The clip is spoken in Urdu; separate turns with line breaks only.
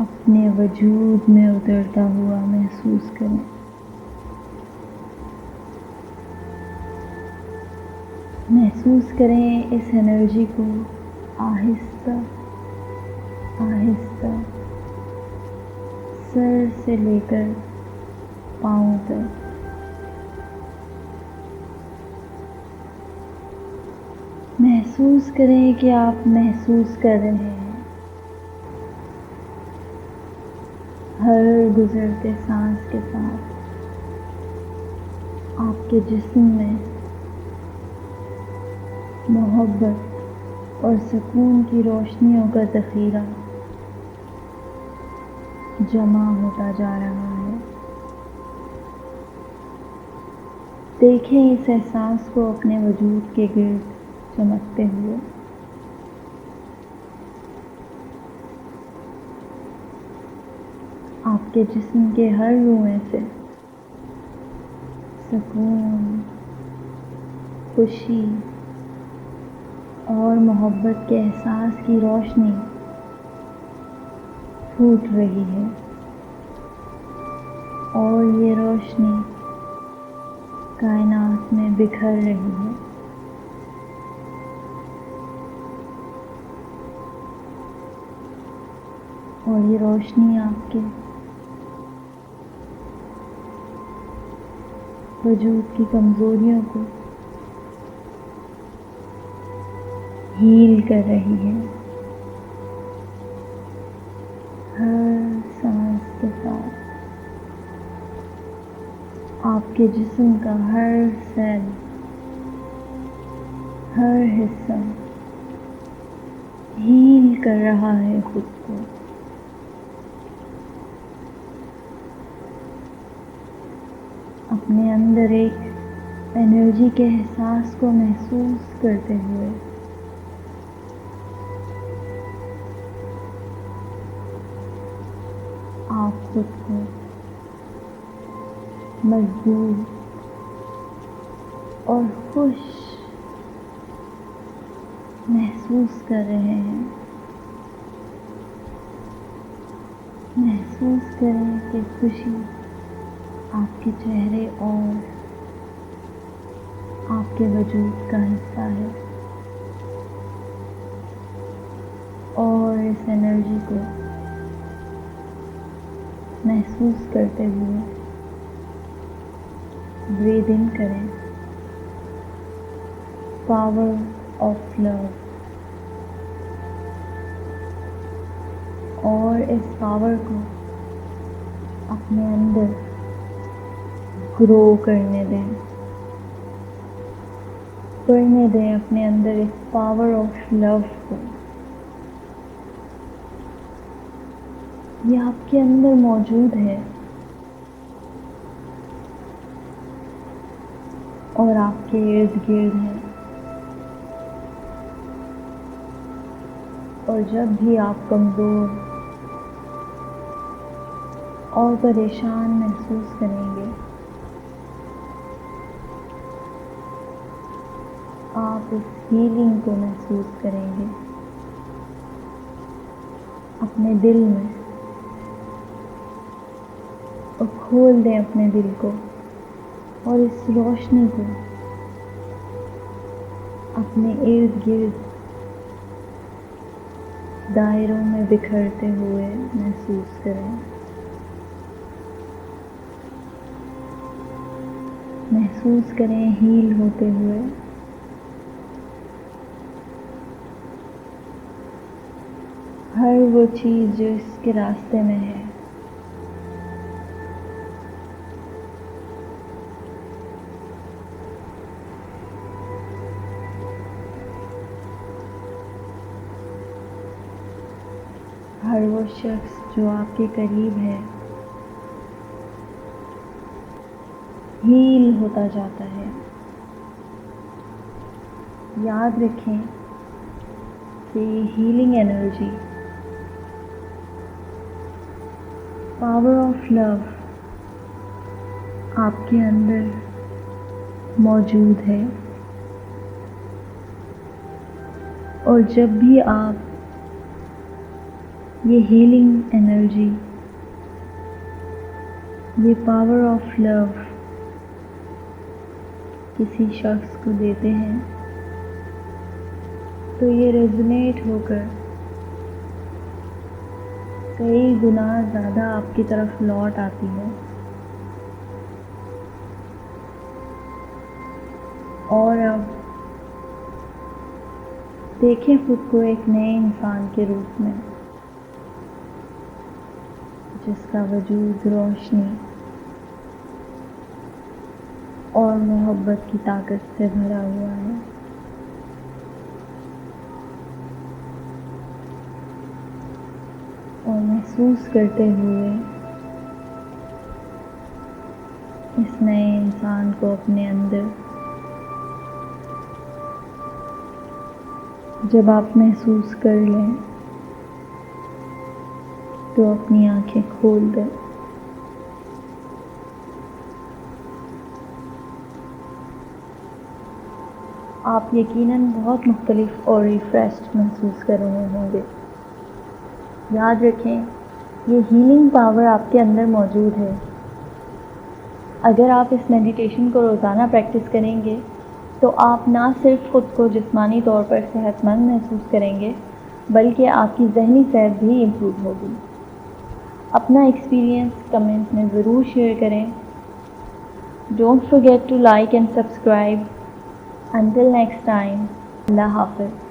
اپنے وجود میں اترتا ہوا محسوس کریں. محسوس کریں اس انرجی کو آہستہ آہستہ سر سے لے کر پاؤں تک. محسوس کریں کہ آپ محسوس کر رہے ہیں ہر گزرتے سانس کے ساتھ آپ کے جسم میں محبت اور سکون کی روشنیوں کا ذخیرہ جمع ہوتا جا رہا ہے. دیکھیں اس احساس کو اپنے وجود کے گرد چمکتے ہوئے. آپ کے جسم کے ہر روئیں سے سکون، خوشی اور محبت کے احساس کی روشنی پھوٹ رہی ہے اور یہ روشنی کائنات میں بکھر رہی ہے. اور یہ روشنی آپ کے وجود کی کمزوریوں کو ہیل کر رہی ہے. ہر سانس کے ساتھ آپ کے جسم کا ہر سیل، ہر حصہ ہیل کر رہا ہے خود کو. اپنے اندر ایک انرجی کے احساس کو محسوس کرتے ہوئے آپ خود کو مضبوط اور خوش محسوس کر رہے ہیں. محسوس کریں کہ خوشی آپ کے چہرے اور آپ کے وجود کا حصہ ہے اور اس انرجی کو محسوس کرتے ہوئے بریتھ ان کریں. Power of love. اور اس پاور کو اپنے اندر گرو کرنے دیں. بڑھنے دیں اپنے اندر اس پاور آف لو کو. یہ آپ کے اندر موجود ہے اور آپ کے ارد گرد ہے. اور جب بھی آپ کمزور اور پریشان محسوس کریں گے، آپ اس ہیلنگ کو محسوس کریں گے اپنے دل میں. اور کھول دیں اپنے دل کو اور اس روشنی کو اپنے ارد گرد دائروں میں بکھرتے ہوئے محسوس کریں. محسوس کریں ہیل ہوتے ہوئے. ہر وہ چیز جو اس کے راستے میں ہے ہر وہ شخص جو آپ کے قریب ہے ہیل ہوتا جاتا ہے. یاد رکھیں کہ healing energy, power of love آپ کے اندر موجود ہے. اور جب بھی آپ یہ ہیلنگ انرجی، یہ پاور آف لو کسی شخص کو دیتے ہیں تو یہ ریزونیٹ ہو کر کئی گنا زیادہ آپ کی طرف لوٹ آتی ہے، اور اب دیکھیں خود کو ایک نئے انسان کے روپ میں، جس کا وجود روشنی اور محبت کی طاقت سے بھرا ہوا ہے۔ اور محسوس کرتے ہوئے اس نئے انسان کو اپنے اندر، جب آپ محسوس کر لیں تو اپنی آنکھیں کھول دیں۔ آپ یقیناً بہت مختلف اور ریفریشڈ محسوس کر رہے ہوں گے۔ یاد رکھیں، یہ ہیلنگ پاور آپ کے اندر موجود ہے۔ اگر آپ اس میڈیٹیشن کو روزانہ پریکٹس کریں گے تو آپ نہ صرف خود کو جسمانی طور پر صحت مند محسوس کریں گے، بلکہ آپ کی ذہنی صحت بھی امپروو ہوگی۔ اپنا ایکسپیرینس کمنٹ میں ضرور شیئر کریں۔ Don't forget to like and subscribe. Until next time, اللہ حافظ۔